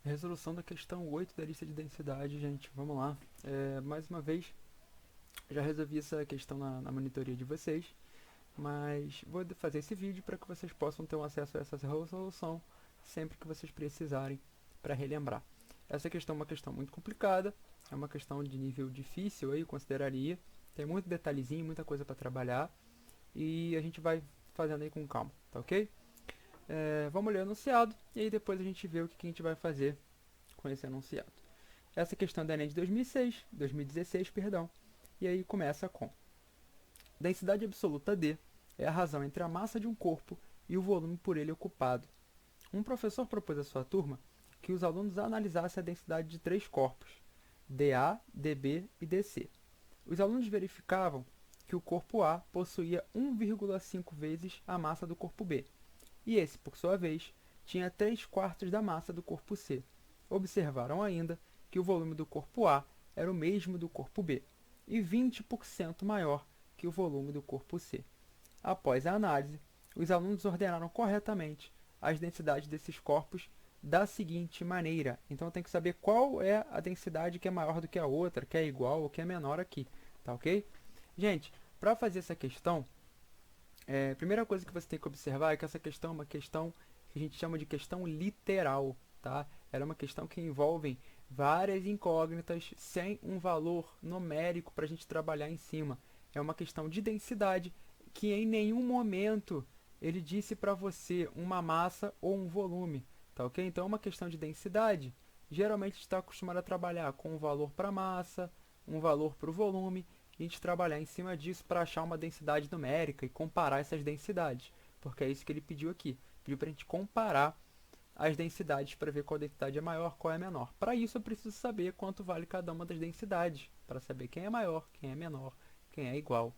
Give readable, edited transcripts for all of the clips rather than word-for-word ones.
Resolução da questão 8 da lista de densidade, gente. Vamos lá. Mais uma vez, já resolvi essa questão na monitoria de vocês, mas vou fazer esse vídeo para que vocês possam ter um acesso a essa resolução sempre que vocês precisarem para relembrar. Essa questão é uma questão muito complicada, é uma questão de nível difícil, aí, eu consideraria. Tem muito detalhezinho, muita coisa para trabalhar e a gente vai fazendo aí com calma, tá ok? Vamos ler o enunciado e aí depois a gente vê o que a gente vai fazer com esse enunciado. Essa questão é da Enem de 2016, perdão. E aí começa com: densidade absoluta D é a razão entre a massa de um corpo e o volume por ele ocupado. Um professor propôs à sua turma que os alunos analisassem a densidade de três corpos, dA, dB e dC. Os alunos verificavam que o corpo A possuía 1,5 vezes a massa do corpo B, e esse, por sua vez, tinha 3/4 da massa do corpo C. Observaram ainda que o volume do corpo A era o mesmo do corpo B, e 20% maior que o volume do corpo C. Após a análise, os alunos ordenaram corretamente as densidades desses corpos da seguinte maneira. Então tem que saber qual é a densidade que é maior do que a outra, que é igual ou que é menor aqui, tá ok? Gente, para fazer essa questão, a primeira coisa que você tem que observar é que essa questão é uma questão que a gente chama de questão literal, tá? Ela é uma questão que envolve várias incógnitas sem um valor numérico para a gente trabalhar em cima. É uma questão de densidade que em nenhum momento ele disse para você uma massa ou um volume, tá ok? Então é uma questão de densidade. Geralmente está acostumado a trabalhar com um valor para massa, um valor para o volume, e a gente trabalhar em cima disso para achar uma densidade numérica e comparar essas densidades, porque é isso que ele pediu aqui. Pediu para a gente comparar as densidades para ver qual densidade é maior, qual é menor. Para isso eu preciso saber quanto vale cada uma das densidades, para saber quem é maior, quem é menor, quem é igual.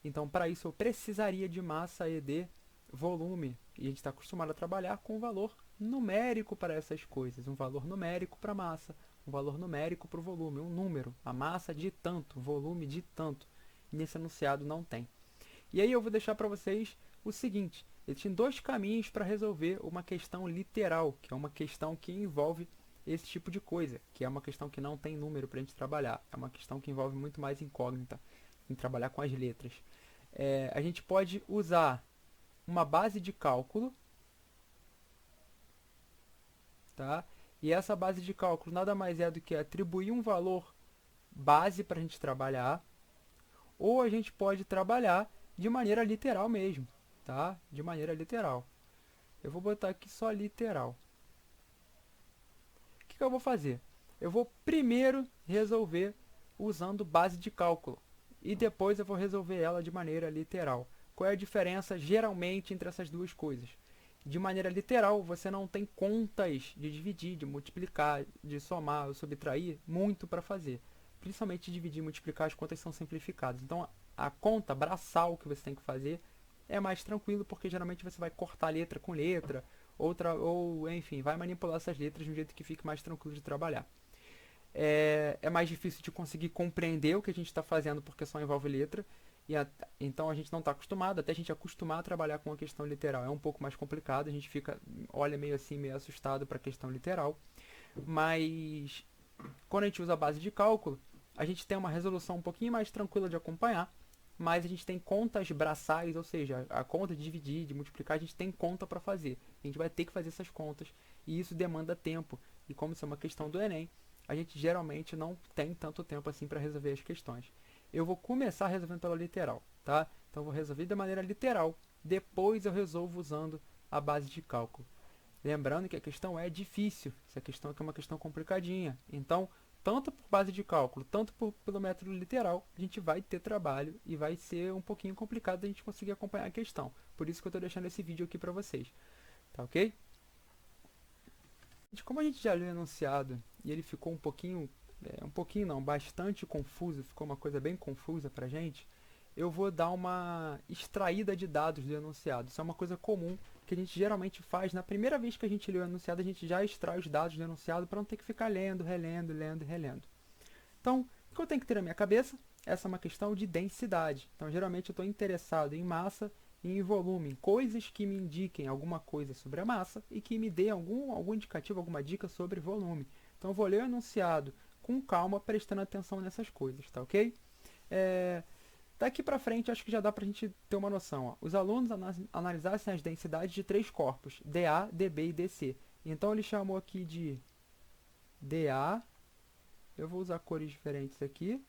Então, para isso eu precisaria de massa e de volume, e a gente está acostumado a trabalhar com um valor numérico para essas coisas, um valor numérico para a massa, um valor numérico para o volume, um número, a massa de tanto, o volume de tanto. E nesse enunciado não tem. E aí eu vou deixar para vocês o seguinte: existem dois caminhos para resolver uma questão literal, que é uma questão que envolve esse tipo de coisa, que é uma questão que não tem número para a gente trabalhar, é uma questão que envolve muito mais incógnita, em trabalhar com as letras. A gente pode usar uma base de cálculo, tá? E essa base de cálculo nada mais é do que atribuir um valor base para a gente trabalhar, ou a gente pode trabalhar de maneira literal mesmo, tá? De maneira literal. Eu vou botar aqui só literal. O que eu vou fazer? Eu vou primeiro resolver usando base de cálculo e depois eu vou resolver ela de maneira literal. Qual é a diferença geralmente entre essas duas coisas? De maneira literal, você não tem contas de dividir, de multiplicar, de somar ou subtrair muito para fazer. Principalmente dividir e multiplicar, as contas são simplificadas. Então, a conta braçal que você tem que fazer é mais tranquilo, porque geralmente você vai cortar letra com letra, ou enfim, vai manipular essas letras de um jeito que fique mais tranquilo de trabalhar. É mais difícil de conseguir compreender o que a gente está fazendo porque só envolve letra, então a gente não está acostumado, até a gente acostumar a trabalhar com a questão literal é um pouco mais complicado, a gente olha meio assim, meio assustado para a questão literal, mas quando a gente usa a base de cálculo, a gente tem uma resolução um pouquinho mais tranquila de acompanhar, mas a gente tem contas braçais, ou seja, a conta de dividir, de multiplicar, a gente tem conta para fazer. A gente vai ter que fazer essas contas e isso demanda tempo. E como isso é uma questão do Enem, a gente geralmente não tem tanto tempo assim para resolver as questões. Eu vou começar resolvendo pela literal, tá? Então eu vou resolver de maneira literal, depois eu resolvo usando a base de cálculo. Lembrando que a questão é difícil, essa questão aqui é uma questão complicadinha. Então, tanto por base de cálculo, tanto pelo método literal, a gente vai ter trabalho e vai ser um pouquinho complicado a gente conseguir acompanhar a questão. Por isso que eu estou deixando esse vídeo aqui para vocês. Tá ok? Como a gente já leu o enunciado e ele ficou um pouquinho não, bastante confuso, ficou uma coisa bem confusa pra gente, eu vou dar uma extraída de dados do enunciado. Isso é uma coisa comum que a gente geralmente faz. Na primeira vez que a gente lê o enunciado, a gente já extrai os dados do enunciado para não ter que ficar lendo, relendo, lendo e relendo. Então, o que eu tenho que ter na minha cabeça? Essa é uma questão de densidade. Então, geralmente eu estou interessado em massa e em volume coisas que me indiquem alguma coisa sobre a massa e que me dê algum indicativo, alguma dica sobre volume. Então eu vou ler o enunciado com calma, prestando atenção nessas coisas, tá ok? Daqui para frente, acho que já dá para a gente ter uma noção. Ó. Os alunos analisassem as densidades de 3 corpos, dA, dB e dC. Então ele chamou aqui de dA, eu vou usar cores diferentes aqui,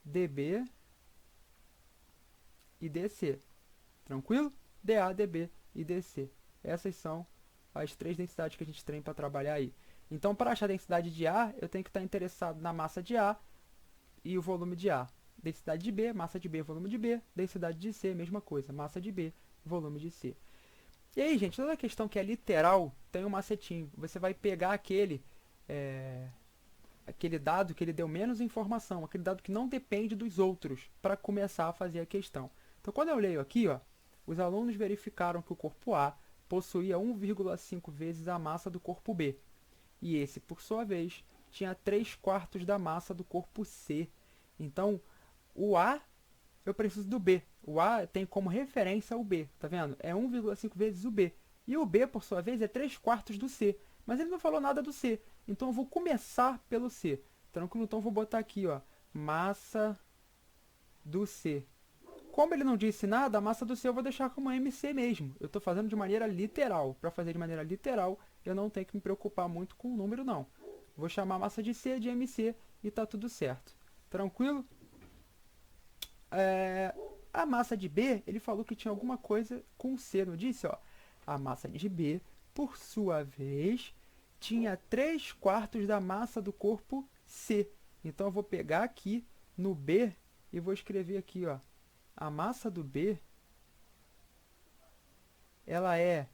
dB e dC. Tranquilo? dA, dB e dC. Essas são as 3 densidades que a gente tem para trabalhar aí. Então, para achar a densidade de A, eu tenho que estar interessado na massa de A e o volume de A. Densidade de B, massa de B, volume de B. Densidade de C, mesma coisa, massa de B, volume de C. E aí, gente, toda questão que é literal tem um macetinho. Você vai pegar aquele dado que ele deu menos informação, aquele dado que não depende dos outros, para começar a fazer a questão. Então, quando eu leio aqui, ó, os alunos verificaram que o corpo A possuía 1,5 vezes a massa do corpo B. E esse, por sua vez, tinha 3/4 da massa do corpo C. Então, o A, eu preciso do B. O A tem como referência o B, tá vendo? É 1,5 vezes o B. E o B, por sua vez, é 3/4 do C. Mas ele não falou nada do C. Então, eu vou começar pelo C. Tranquilo? Então, eu vou botar aqui, ó, massa do C. Como ele não disse nada, a massa do C eu vou deixar como MC mesmo. Eu estou fazendo de maneira literal. Para fazer de maneira literal, eu não tenho que me preocupar muito com o número, não. Vou chamar a massa de C de MC e tá tudo certo. Tranquilo? A massa de B, ele falou que tinha alguma coisa com C, não disse? Ó, a massa de B, por sua vez, tinha 3/4 da massa do corpo C. Então, eu vou pegar aqui no B e vou escrever aqui, ó. A massa do B, ela é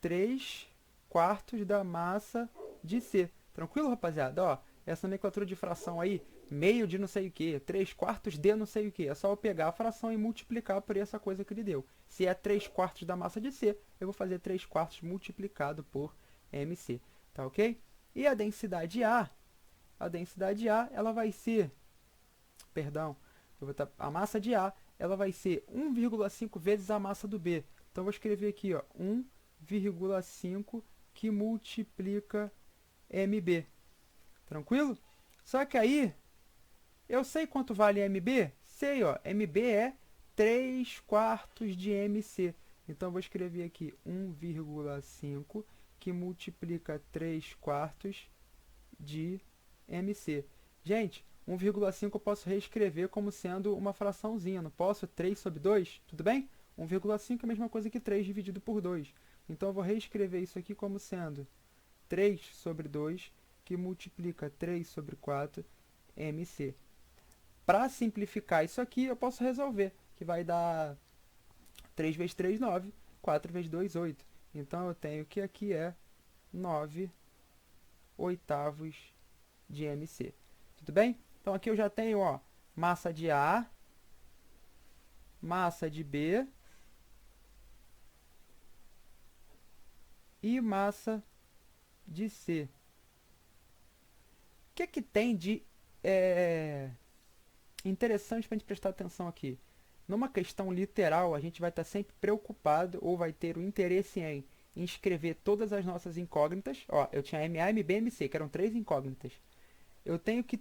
3/4 da massa de C. Tranquilo, rapaziada? Ó, essa nomenclatura de fração aí, meio de não sei o que, 3/4 de não sei o que. É só eu pegar a fração e multiplicar por essa coisa que ele deu. Se é 3/4 da massa de C, eu vou fazer 3/4 multiplicado por MC. Tá ok? E a densidade A, ela vai ser, perdão, eu vou botar a massa de A, ela vai ser 1,5 vezes a massa do B. Então, eu vou escrever aqui, ó, 1,5 que multiplica MB. Tranquilo? Só que aí, eu sei quanto vale MB? Sei, ó, MB é 3/4 de MC. Então, eu vou escrever aqui 1,5 que multiplica 3/4 de MC. Gente, 1,5 eu posso reescrever como sendo uma fraçãozinha, não posso? 3/2, tudo bem? 1,5 é a mesma coisa que 3 dividido por 2. Então, eu vou reescrever isso aqui como sendo 3/2, que multiplica 3/4 MC. Para simplificar isso aqui, eu posso resolver, que vai dar 3 vezes 3, 9, 4 vezes 2, 8. Então, eu tenho que aqui é 9/8 de MC. Tudo bem? Então, aqui eu já tenho, ó, massa de A, massa de B e massa de C. O que tem de interessante para a gente prestar atenção aqui? Numa questão literal, a gente vai estar sempre preocupado ou vai ter o interesse em escrever todas as nossas incógnitas. Ó, eu tinha MA, MB, MC, que eram 3 incógnitas. Eu tenho que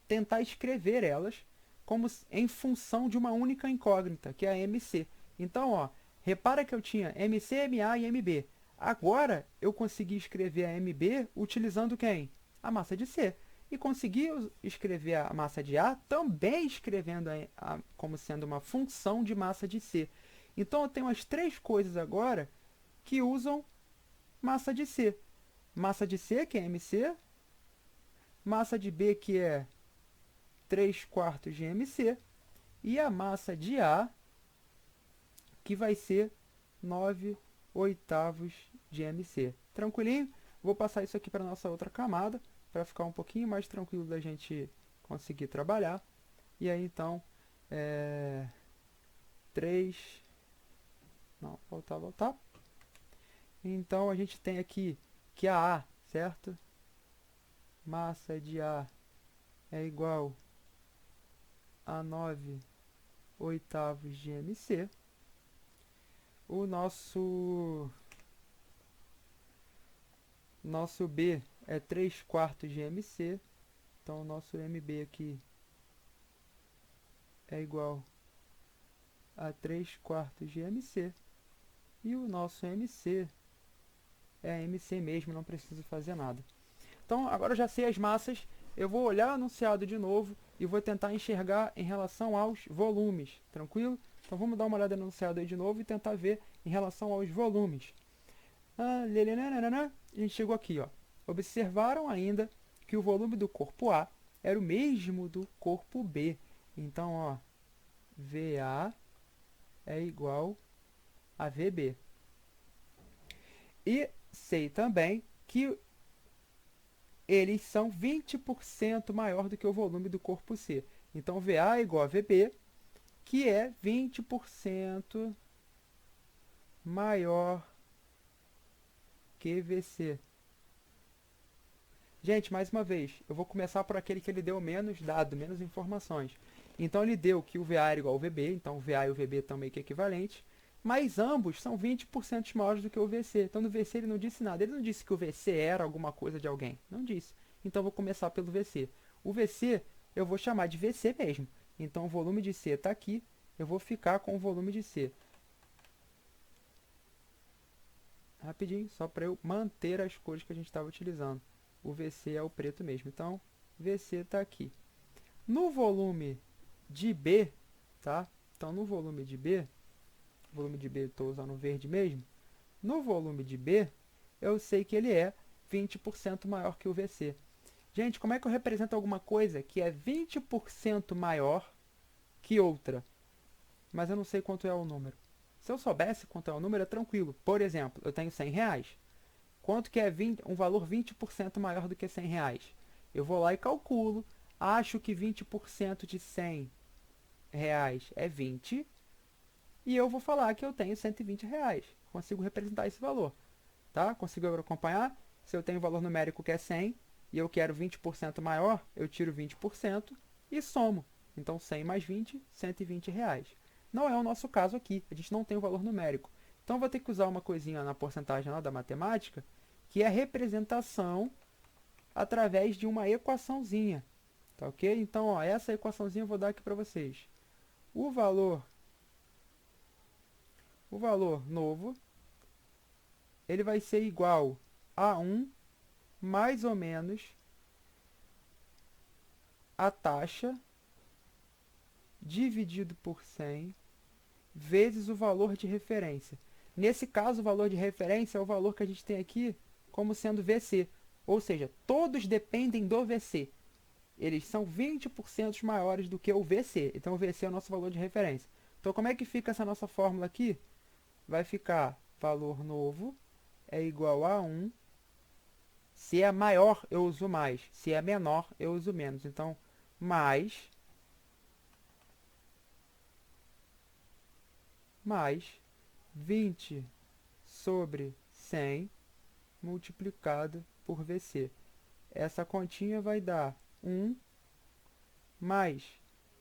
tentar escrever elas como em função de uma única incógnita, que é a MC. Então, ó, repara que eu tinha MC, MA e MB. Agora, eu consegui escrever a MB utilizando quem? A massa de C. E consegui escrever a massa de A também escrevendo como sendo uma função de massa de C. Então, eu tenho as 3 coisas agora que usam massa de C. Massa de C, que é MC. Massa de B, que é 3/4 de MC. E a massa de A, que vai ser 9/8 de MC. Tranquilinho? Vou passar isso aqui para a nossa outra camada, para ficar um pouquinho mais tranquilo da gente conseguir trabalhar. E aí, então, 3... Não, voltar. Então, a gente tem aqui que a A, certo? Massa de A é igual a 9/8 de MC. O nosso B é 3/4 de MC. Então, o nosso MB aqui é igual a 3/4 de MC. E o nosso MC é MC mesmo, não preciso fazer nada. Então, agora eu já sei as massas. Eu vou olhar o enunciado de novo e vou tentar enxergar em relação aos volumes. Tranquilo? Então, vamos dar uma olhada no enunciado aí de novo e tentar ver em relação aos volumes. A gente chegou aqui, ó. Observaram ainda que o volume do corpo A era o mesmo do corpo B. Então, ó, VA é igual a VB. E sei também que eles são 20% maior do que o volume do corpo C. Então, VA é igual a VB, que é 20% maior que VC. Gente, mais uma vez, eu vou começar por aquele que ele deu menos dado, menos informações. Então, ele deu que o VA era igual ao VB, então o VA e o VB estão meio que equivalentes, mas ambos são 20% maiores do que o VC. Então, no VC ele não disse nada. Ele não disse que o VC era alguma coisa de alguém. Não disse. Então, eu vou começar pelo VC. O VC eu vou chamar de VC mesmo. Então, o volume de C está aqui. Eu vou ficar com o volume de C. Rapidinho, só para eu manter as cores que a gente estava utilizando. O VC é o preto mesmo. Então, VC está aqui. No volume de B, tá? Então, no volume de B, estou usando o verde mesmo. No volume de B, eu sei que ele é 20% maior que o VC. Gente, como é que eu represento alguma coisa que é 20% maior que outra? Mas eu não sei quanto é o número. Se eu soubesse quanto é o número, é tranquilo. Por exemplo, eu tenho 100 reais. Quanto que é um valor 20% maior do que 100 reais? Eu vou lá e calculo. Acho que 20% de 100 reais é 20. E eu vou falar que eu tenho 120 reais. Consigo representar esse valor. Tá? Consigo acompanhar? Se eu tenho um valor numérico que é 100 e eu quero 20% maior, eu tiro 20% e somo. Então, 100 mais 20, 120 reais. Não é o nosso caso aqui. A gente não tem o valor numérico. Então, eu vou ter que usar uma coisinha na porcentagem lá da matemática, que é a representação através de uma equaçãozinha. Tá ok? Então, ó, essa equaçãozinha eu vou dar aqui para vocês. O valor novo, ele vai ser igual a 1 mais ou menos a taxa dividido por 100 vezes o valor de referência. Nesse caso, o valor de referência é o valor que a gente tem aqui como sendo VC. Ou seja, todos dependem do VC. Eles são 20% maiores do que o VC. Então, o VC é o nosso valor de referência. Então, como é que fica essa nossa fórmula aqui? Vai ficar valor novo é igual a 1. Se é maior, eu uso mais. Se é menor, eu uso menos. Então, mais 20 sobre 100 multiplicado por VC. Essa continha vai dar 1 mais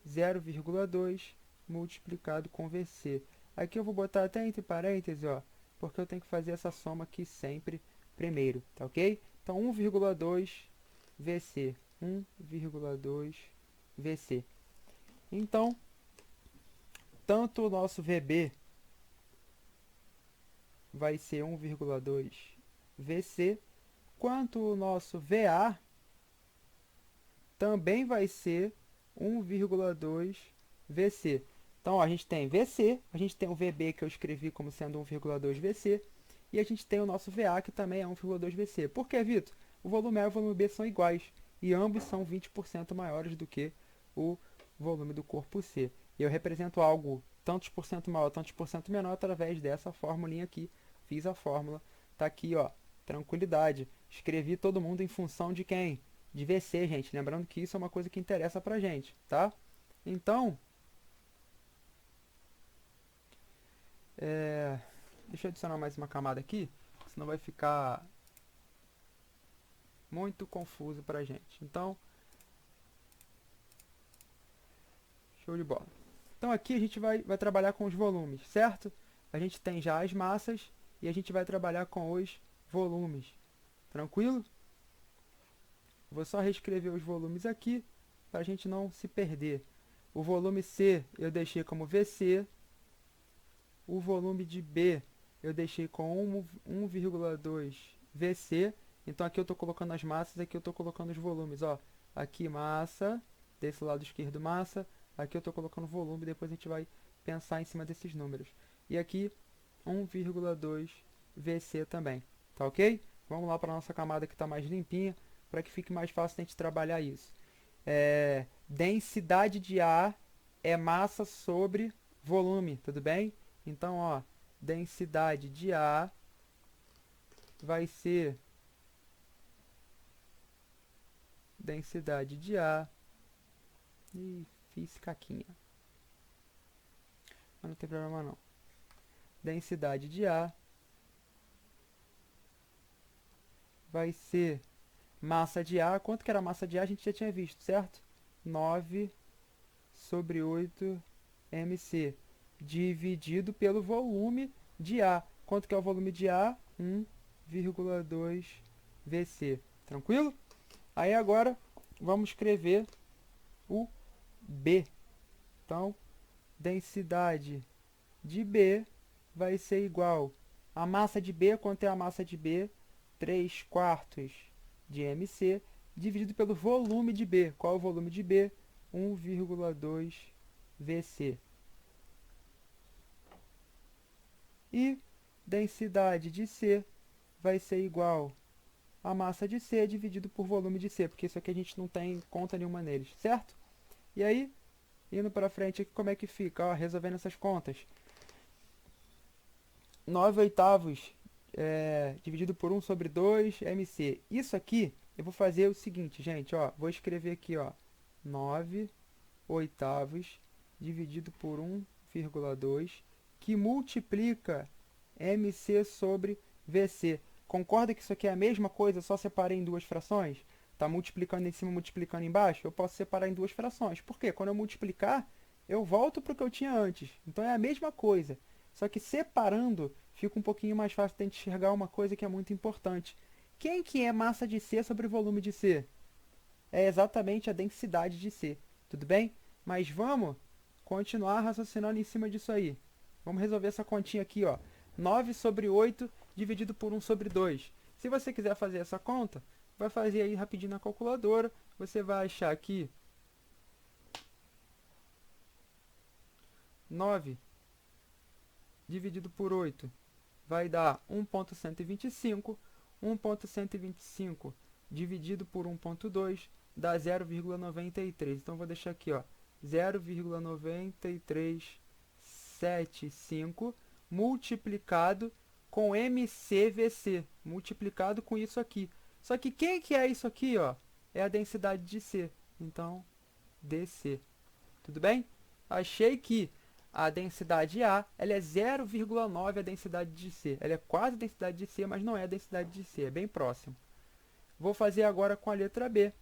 0,2 multiplicado com VC. Aqui eu vou botar até entre parênteses, ó, porque eu tenho que fazer essa soma aqui sempre primeiro, tá ok? Então, 1,2 VC. 1,2 VC. Então, tanto o nosso VB vai ser 1,2 VC, quanto o nosso VA também vai ser 1,2 VC. Então, ó, a gente tem VC, a gente tem o VB que eu escrevi como sendo 1,2 VC, e a gente tem o nosso VA que também é 1,2 VC. Por que, Vitor? O volume A e o volume B são iguais, e ambos são 20% maiores do que o volume do corpo C. E eu represento algo tantos por cento maior, tantos por cento menor através dessa formulinha aqui. Fiz a fórmula, tá aqui, ó, tranquilidade. Escrevi todo mundo em função de quem? De VC, gente. Lembrando que isso é uma coisa que interessa pra gente, tá? Então, deixa eu adicionar mais uma camada aqui, senão vai ficar muito confuso pra gente. Então, show de bola. Então aqui a gente vai trabalhar com os volumes, certo? a gente tem já as massas e a gente vai trabalhar com os volumes. Tranquilo? Vou só reescrever os volumes aqui para a gente não se perder. O volume C eu deixei como VC. O volume de B eu deixei com 1,2 VC. Então aqui eu estou colocando as massas, aqui eu estou colocando os volumes. Ó, aqui massa, desse lado esquerdo massa, aqui eu estou colocando volume, depois a gente vai pensar em cima desses números. E aqui 1,2 VC também, tá ok? Vamos lá para a nossa camada que está mais limpinha, para que fique mais fácil a gente trabalhar isso. Densidade de ar é massa sobre volume, tudo bem? Então, ó, densidade de ar vai ser densidade de ar. Ih, fiz caquinha. Mas não tem problema não. Densidade de ar vai ser massa de ar. Quanto que era a massa de ar? A gente já tinha visto, certo? 9 sobre 8 mc dividido pelo volume de ar. Quanto que é o volume de ar? 1,2 VC. Tranquilo? Aí agora vamos escrever o B. Então, densidade de B vai ser igual a massa de B. Quanto é a massa de B? 3/4 de mc dividido pelo volume de B. Qual é o volume de B? 1,2 VC. E densidade de C vai ser igual a massa de C dividido por volume de C, porque isso aqui a gente não tem conta nenhuma neles, certo? E aí, indo para frente aqui, como é que fica? Ó, resolvendo essas contas. 9/8 dividido por 1 sobre 2 mc. Isso aqui, eu vou fazer o seguinte, gente, ó, vou escrever aqui, ó, 9/8 dividido por 1,2, que multiplica mc sobre vc. Concorda que isso aqui é a mesma coisa, só separei em duas frações? Está multiplicando em cima, multiplicando embaixo? Eu posso separar em duas frações. Por quê? Quando eu multiplicar, eu volto para o que eu tinha antes. Então é a mesma coisa. Só que separando, fica um pouquinho mais fácil de enxergar uma coisa que é muito importante. Quem que é massa de C sobre volume de C? É exatamente a densidade de C. Tudo bem? Mas vamos continuar raciocinando em cima disso aí. Vamos resolver essa continha aqui, ó. 9 sobre 8 dividido por 1 sobre 2. Se você quiser fazer essa conta, vai fazer aí rapidinho na calculadora. Você vai achar aqui 9 dividido por 8 vai dar 1,125. 1,125 dividido por 1,2 dá 0,93. Então, vou deixar aqui, ó, 0,9375 multiplicado com MCVC, multiplicado com isso aqui. Só que quem que é isso aqui, ó? É a densidade de C. Então, DC. Tudo bem? Achei que a densidade A ela é 0,9 a densidade de C. Ela é quase a densidade de C, mas não é a densidade de C, é bem próximo. Vou fazer agora com a letra B.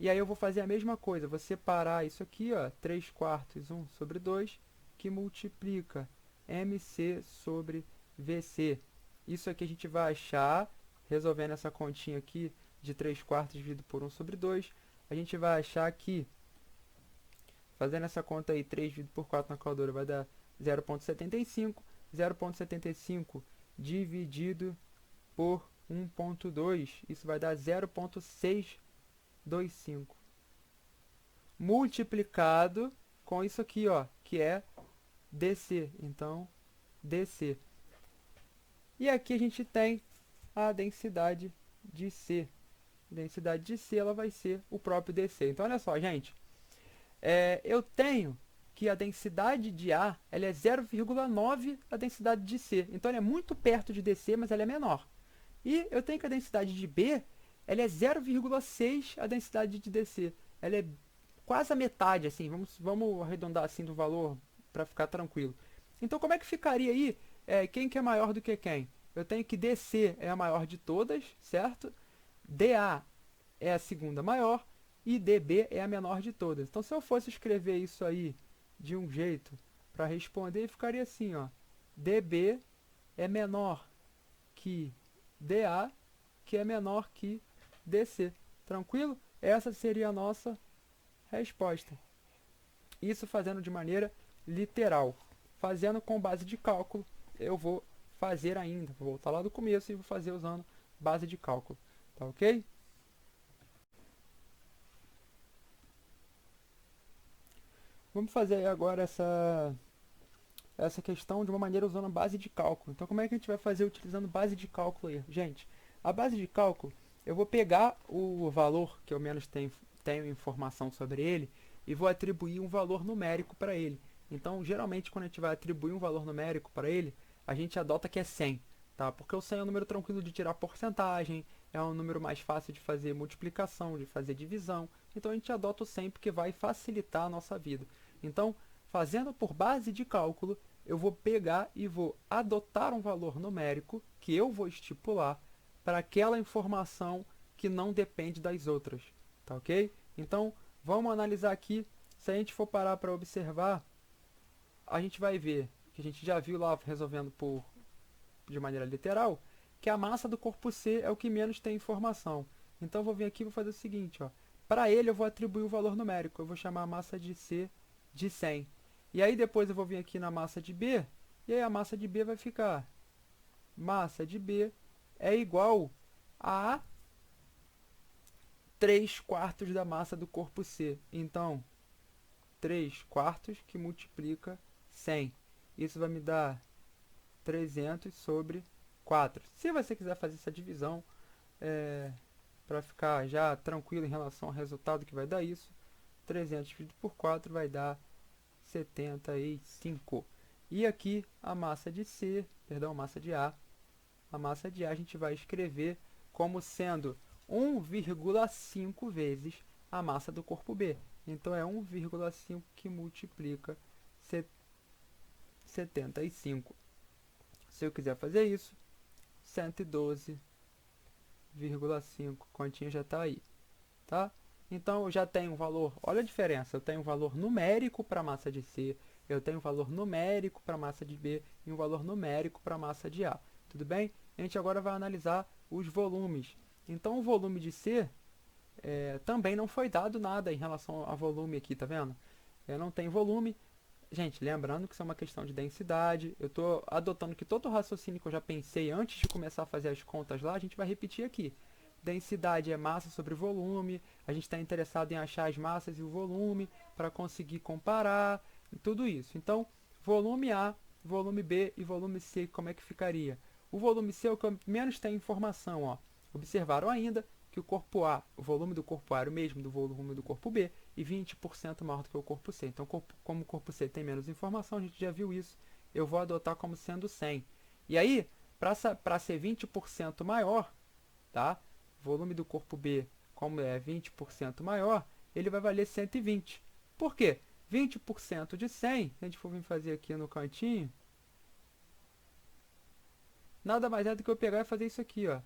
E aí eu vou fazer a mesma coisa, vou separar isso aqui, ó, 3/4, 1 sobre 2, que multiplica MC sobre VC. Isso aqui a gente vai achar, resolvendo essa continha aqui, de 3/4 dividido por 1 sobre 2, a gente vai achar que, fazendo essa conta aí, 3 dividido por 4 na calculadora vai dar 0,75. 0,75 dividido por 1,2, isso vai dar 0,625. Multiplicado com isso aqui, ó, que é DC. Então, DC. E aqui a gente tem a densidade de C. A densidade de C ela vai ser o próprio DC. Então, olha só, gente. Eu tenho que a densidade de A ela é 0,9 a densidade de C. Então, ela é muito perto de DC, mas ela é menor. E eu tenho que a densidade de B ela é 0,6 a densidade de DC. Ela é quase a metade, assim. Vamos arredondar assim do valor para ficar tranquilo. Então, como é que ficaria aí? Quem que é maior do que quem? Eu tenho que DC é a maior de todas, certo? DA é a segunda maior e DB é a menor de todas. Então, se eu fosse escrever isso aí de um jeito para responder, ficaria assim, ó. dB é menor que dA, que é menor que dC. Tranquilo? Essa seria a nossa resposta. Isso fazendo de maneira literal. Fazendo com base de cálculo, eu vou fazer ainda. Vou voltar lá do começo e vou fazer usando base de cálculo. Tá ok? Vamos fazer agora essa questão de uma maneira usando a base de cálculo. Então, como é que a gente vai fazer utilizando base de cálculo aí? Gente, a base de cálculo, eu vou pegar o valor que eu menos tenho informação sobre ele e vou atribuir um valor numérico para ele. Então, geralmente, quando a gente vai atribuir um valor numérico para ele, a gente adota que é 100, tá? Porque o 100 é um número tranquilo de tirar porcentagem, é um número mais fácil de fazer multiplicação, de fazer divisão. Então, a gente adota o 100 porque vai facilitar a nossa vida. Então, fazendo por base de cálculo, eu vou pegar e vou adotar um valor numérico que eu vou estipular para aquela informação que não depende das outras, tá ok? Então, vamos analisar aqui. Se a gente for parar para observar, a gente vai ver, que a gente já viu lá resolvendo de maneira literal, que a massa do corpo C é o que menos tem informação. Então, eu vou vir aqui e vou fazer o seguinte, ó. Para ele, eu vou atribuir o valor numérico. Eu vou chamar a massa de C de 100. E aí depois eu vou vir aqui na massa de B, e aí a massa de B vai ficar, massa de B é igual a 3 quartos da massa do corpo C. Então, 3 quartos que multiplica 100. Isso vai me dar 300 sobre 4. Se você quiser fazer essa divisão, para ficar já tranquilo em relação ao resultado que vai dar isso, 300 dividido por 4 vai dar 75. E aqui a massa de C, perdão, a massa de A a gente vai escrever como sendo 1,5 vezes a massa do corpo B. Então é 1,5 que multiplica 75. Se eu quiser fazer isso, 112,5, continha já está aí, tá? Então eu já tenho um valor, olha a diferença, eu tenho um valor numérico para a massa de C, eu tenho um valor numérico para a massa de B e um valor numérico para a massa de A. Tudo bem? A gente agora vai analisar os volumes. Então o volume de C também não foi dado nada em relação ao volume aqui, tá vendo? Não tem volume. Gente, lembrando que isso é uma questão de densidade, eu estou adotando que todo o raciocínio que eu já pensei antes de começar a fazer as contas lá, a gente vai repetir aqui. Densidade é massa sobre volume, a gente está interessado em achar as massas e o volume para conseguir comparar, e tudo isso. Então, volume A, volume B e volume C, como é que ficaria? O volume C é o que menos tem informação, ó. Observaram ainda que o corpo A, o volume do corpo A era o mesmo do volume do corpo B e 20% maior do que o corpo C. Então, como o corpo C tem menos informação, a gente já viu isso, eu vou adotar como sendo 100. E aí, para ser 20% maior, tá? O volume do corpo B, como é 20% maior, ele vai valer 120. Por quê? 20% de 100, se a gente for vir fazer aqui no cantinho, nada mais é do que eu pegar e fazer isso aqui, ó.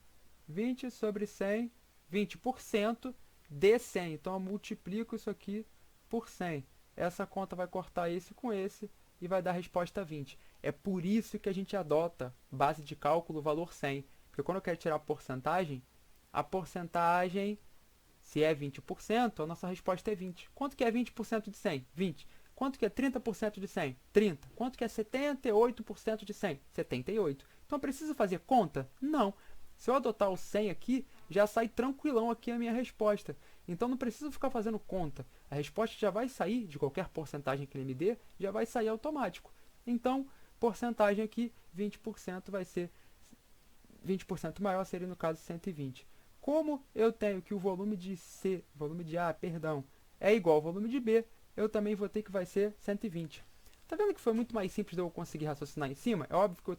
20 sobre 100, 20% de 100. Então eu multiplico isso aqui por 100. Essa conta vai cortar esse com esse e vai dar a resposta 20. É por isso que a gente adota base de cálculo valor 100. Porque quando eu quero tirar a porcentagem, se é 20%, a nossa resposta é 20. Quanto que é 20% de 100? 20. Quanto que é 30% de 100? 30. Quanto que é 78% de 100? 78. Então eu preciso fazer conta? Não. Se eu adotar o 100 aqui, já sai tranquilão aqui a minha resposta. Então não preciso ficar fazendo conta. A resposta já vai sair, de qualquer porcentagem que ele me dê, já vai sair automático. Então, porcentagem aqui, 20% vai ser 20% maior, seria no caso 120. Como eu tenho que o volume de A, perdão, é igual ao volume de B, eu também vou ter que vai ser 120. Tá vendo que foi muito mais simples de eu conseguir raciocinar em cima? É óbvio que eu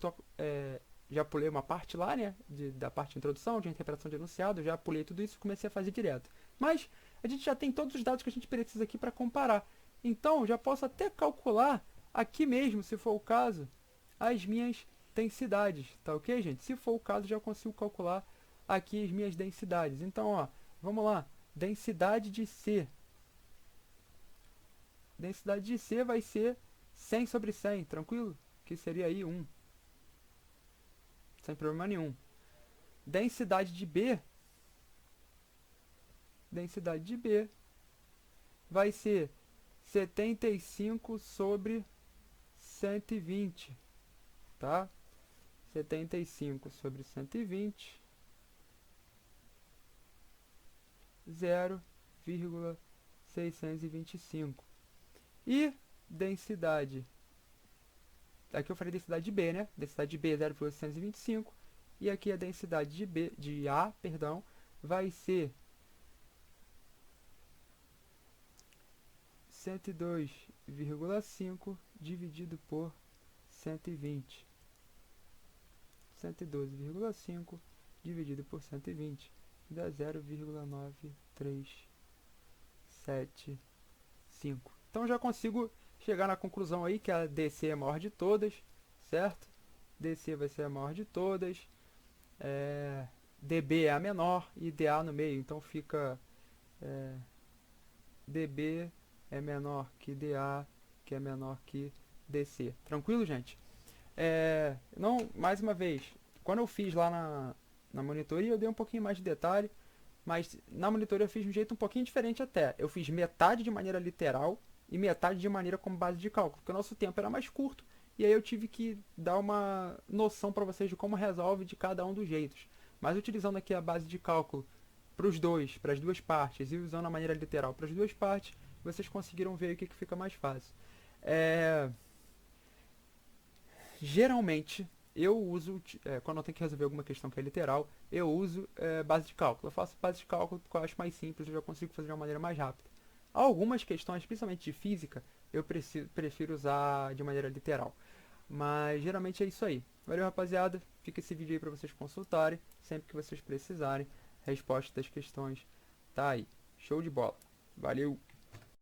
já pulei uma parte lá, né, da parte de introdução, de interpretação de enunciado, já pulei tudo isso e comecei a fazer direto. Mas a gente já tem todos os dados que a gente precisa aqui para comparar. Então, já posso até calcular aqui mesmo, se for o caso, as minhas densidades, tá ok, gente? Se for o caso, já consigo calcular aqui as minhas densidades. Então, ó, vamos lá. Densidade de C. Densidade de C vai ser 100 sobre 100, tranquilo? Que seria aí 1. sem problema nenhum. Densidade de B vai ser 75 sobre 120, tá? 75 sobre 120, 0,625. E densidade, aqui eu falei densidade de B, né? Densidade de B é 0,625, e aqui a densidade de A, perdão, vai ser 102,5 dividido por 120. 112,5 dividido por 120 dá 0,9375. Então já consigo chegar na conclusão aí que a DC é a maior de todas, certo? DC vai ser a maior de todas, DB é a menor e DA no meio, então fica DB é menor que DA, que é menor que DC. Tranquilo, gente? Não, mais uma vez, quando eu fiz lá na monitoria eu dei um pouquinho mais de detalhe, mas na monitoria eu fiz de um jeito um pouquinho diferente até. Eu fiz metade de maneira literal e metade de maneira como base de cálculo, porque o nosso tempo era mais curto, e aí eu tive que dar uma noção para vocês de como resolve de cada um dos jeitos. Mas utilizando aqui a base de cálculo para as duas partes, e usando a maneira literal para as duas partes, vocês conseguiram ver o que fica mais fácil. Geralmente, eu uso, quando eu tenho que resolver alguma questão que é literal, eu uso base de cálculo. Eu faço base de cálculo porque eu acho mais simples, eu já consigo fazer de uma maneira mais rápida. Algumas questões, principalmente de física, eu prefiro usar de maneira literal. Mas geralmente é isso aí. Valeu, rapaziada. Fica esse vídeo aí para vocês consultarem. Sempre que vocês precisarem, a resposta das questões tá aí. Show de bola. Valeu!